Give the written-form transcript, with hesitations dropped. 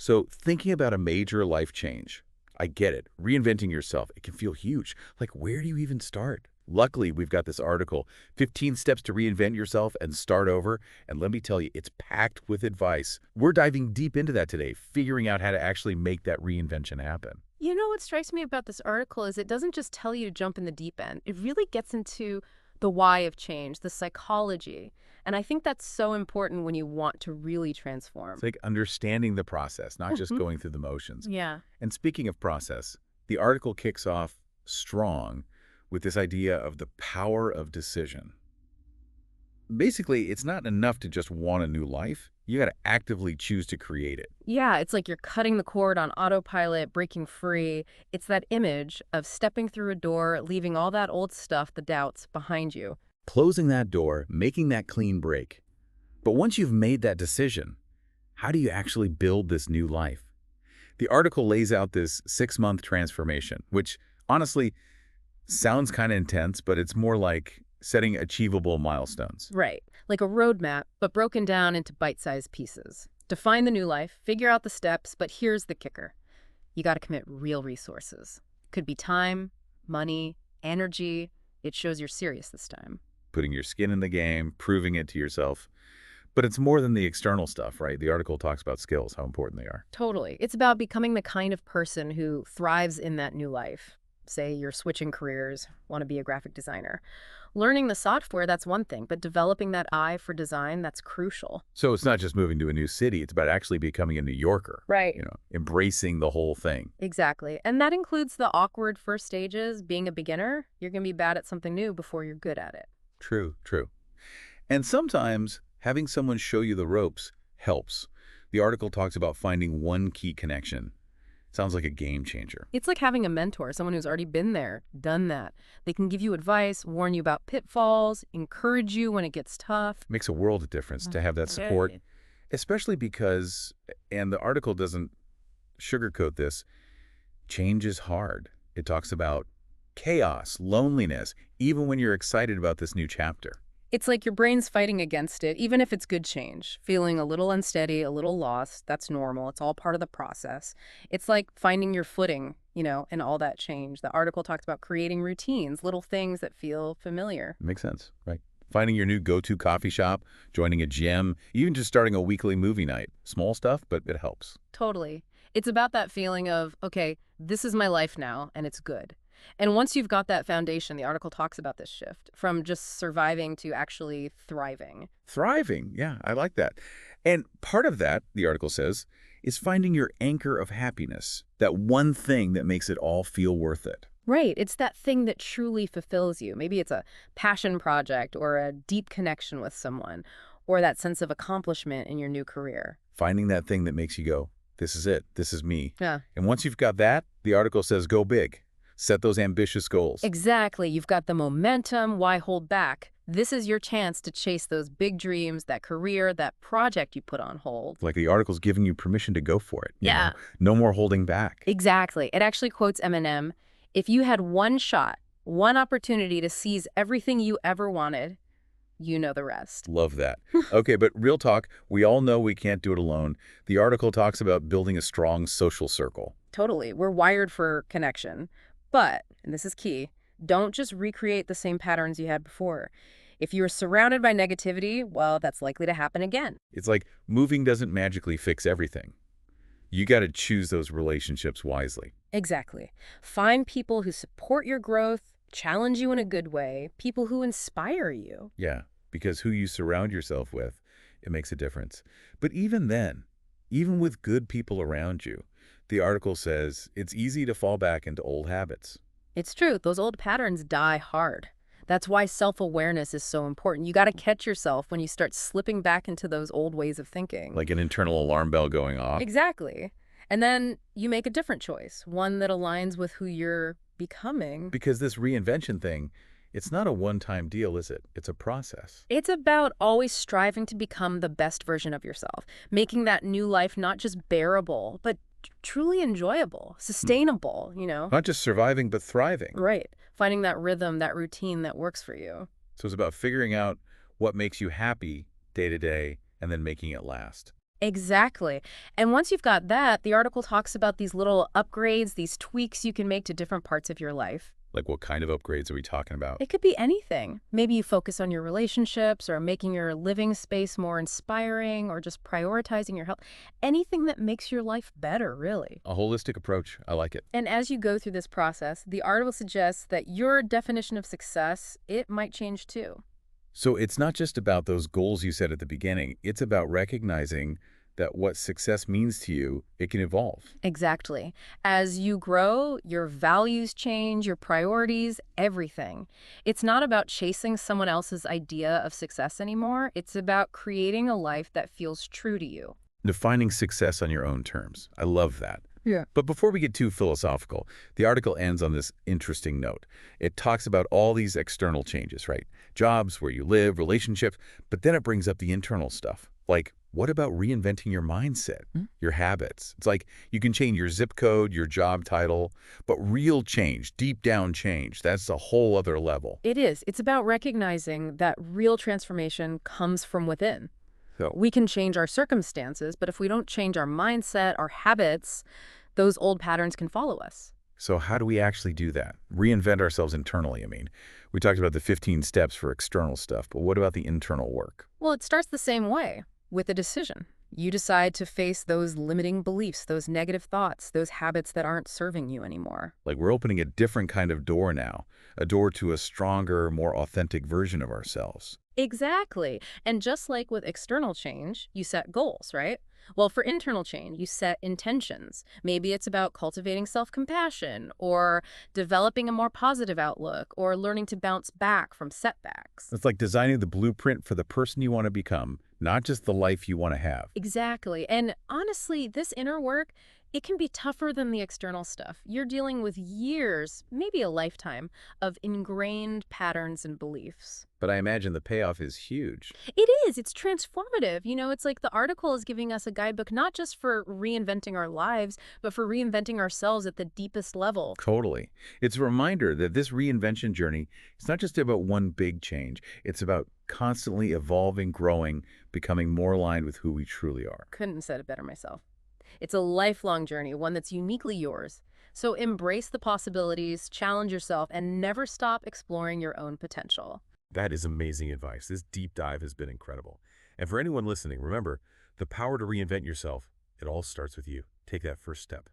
So thinking about a major life change, I get it. Reinventing yourself, it can feel huge. Like, where do you even start? Luckily, we've got this article, 15 Steps to Reinvent Yourself and Start Over. And let me tell you, it's packed with advice. We're diving deep into that today, figuring out how to actually make that reinvention happen. You know what strikes me about this article is it doesn't just tell you to jump in the deep end. It really gets into the why of change, the psychology. And I think that's so important when you want to really transform. It's like understanding the process, not just Mhm. going through the motions. Yeah. And speaking of process, the article kicks off strong with this idea of the power of decision. Basically, it's not enough to just want a new life. You got to actively choose to create it. Yeah, it's like you're cutting the cord on autopilot, breaking free. It's that image of stepping through a door, leaving all that old stuff, the doubts, behind you. Closing that door, making that clean break. But once you've made that decision, how do you actually build this new life? The article lays out this 6-month transformation, which honestly sounds kind of intense, but it's more like setting achievable milestones. Right. Like a roadmap, but broken down into bite-sized pieces. Define the new life, figure out the steps, but here's the kicker. You got to commit real resources. Could be time, money, energy. It shows you're serious this time. Putting your skin in the game, proving it to yourself. But it's more than the external stuff, right? The article talks about skills, how important they are. Totally. It's about becoming the kind of person who thrives in that new life. Say you're switching careers, want to be a graphic designer. Learning the software, that's one thing, but developing that eye for design, that's crucial. So it's not just moving to a new city, it's about actually becoming a New Yorker, Right. embracing the whole thing. Exactly. And that includes the awkward first stages. Being a beginner, you're going to be bad at something new before you're good at it. True, true. And sometimes having someone show you the ropes helps. The article talks about finding one key connection. Sounds like a game changer. It's like having a mentor, someone who's already been there, done that. They can give you advice, warn you about pitfalls, encourage you when it gets tough. Makes a world of difference to have that support, Right. especially because, and the article doesn't sugarcoat this, change is hard. It talks about chaos, loneliness, even when you're excited about this new chapter. It's like your brain's fighting against it, even if it's good change. Feeling a little unsteady, a little lost, that's normal. It's all part of the process. It's like finding your footing, in all that change. The article talks about creating routines, little things that feel familiar. Makes sense, right? Finding your new go-to coffee shop, joining a gym, even just starting a weekly movie night. Small stuff, but it helps. Totally. It's about that feeling of, okay, this is my life now, and it's good. And once you've got that foundation, the article talks about this shift from just surviving to actually thriving. Thriving, yeah, I like that. And part of that, the article says, is finding your anchor of happiness, that one thing that makes it all feel worth it. Right. It's that thing that truly fulfills you. Maybe it's a passion project or a deep connection with someone or that sense of accomplishment in your new career. Finding that thing that makes you go, this is it, this is me. Yeah. And once you've got that, the article says go big. Set those ambitious goals. Exactly. You've got the momentum. Why hold back? This is your chance to chase those big dreams, that career, that project you put on hold. Like the article's giving you permission to go for it. Yeah. No more holding back. Exactly. It actually quotes Eminem. If you had one shot, one opportunity to seize everything you ever wanted, you know the rest. Love that. Okay, but real talk, we all know we can't do it alone. The article talks about building a strong social circle. Totally. We're wired for connection. But, and this is key, don't just recreate the same patterns you had before. If you're surrounded by negativity, well, that's likely to happen again. It's like moving doesn't magically fix everything. You got to choose those relationships wisely. Exactly. Find people who support your growth, challenge you in a good way, people who inspire you. Yeah, because who you surround yourself with, it makes a difference. But even then, even with good people around you, the article says it's easy to fall back into old habits. It's true. Those old patterns die hard. That's why self-awareness is so important. You got to catch yourself when you start slipping back into those old ways of thinking. Like an internal alarm bell going off. Exactly. And then you make a different choice, one that aligns with who you're becoming. Because this reinvention thing, it's not a one-time deal, is it? It's a process. It's about always striving to become the best version of yourself, making that new life not just bearable, but truly enjoyable, sustainable, Not just surviving, but thriving. Right. Finding that rhythm, that routine that works for you. So it's about figuring out what makes you happy day to day and then making it last. Exactly. And once you've got that, the article talks about these little upgrades, these tweaks you can make to different parts of your life. Like what kind of upgrades are we talking about? It could be anything. Maybe you focus on your relationships or making your living space more inspiring or just prioritizing your health. Anything that makes your life better, really. A holistic approach. I like it. And as you go through this process, the article suggests that your definition of success, it might change too. So it's not just about those goals you set at the beginning. It's about recognizing that what success means to you, it can evolve. Exactly. As you grow, your values change, your priorities, everything. It's not about chasing someone else's idea of success anymore. It's about creating a life that feels true to you. Defining success on your own terms. I love that. Yeah. But before we get too philosophical, the article ends on this interesting note. It talks about all these external changes, right? Jobs, where you live, relationships, but then it brings up the internal stuff. Like, what about reinventing your mindset, your habits? It's like you can change your zip code, your job title, but real change, deep down change, that's a whole other level. It is. It's about recognizing that real transformation comes from within. So, We can change our circumstances, but if we don't change our mindset, our habits, those old patterns can follow us. so how do we actually do that? Reinvent ourselves internally, I mean. We talked about the 15 steps for external stuff, but what about the internal work? Well, it starts the same way, with a decision. You decide to face those limiting beliefs, those negative thoughts, those habits that aren't serving you anymore. Like we're opening a different kind of door now, a door to a stronger, more authentic version of ourselves. Exactly. And just like with external change, you set goals, right? Well, for internal change, you set intentions. Maybe it's about cultivating self-compassion or developing a more positive outlook or learning to bounce back from setbacks. It's like designing the blueprint for the person you want to become, not just the life you want to have. Exactly. And honestly, this inner work, it can be tougher than the external stuff. You're dealing with years, maybe a lifetime, of ingrained patterns and beliefs. But I imagine the payoff is huge. It is. It's transformative. It's like the article is giving us a guidebook not just for reinventing our lives, but for reinventing ourselves at the deepest level. Totally. It's a reminder that this reinvention journey is not just about one big change. It's about constantly evolving, growing, becoming more aligned with who we truly are. Couldn't have said it better myself. It's a lifelong journey, one that's uniquely yours. So embrace the possibilities, challenge yourself, and never stop exploring your own potential. That is amazing advice. This deep dive has been incredible. And for anyone listening, remember, the power to reinvent yourself, it all starts with you. Take that first step.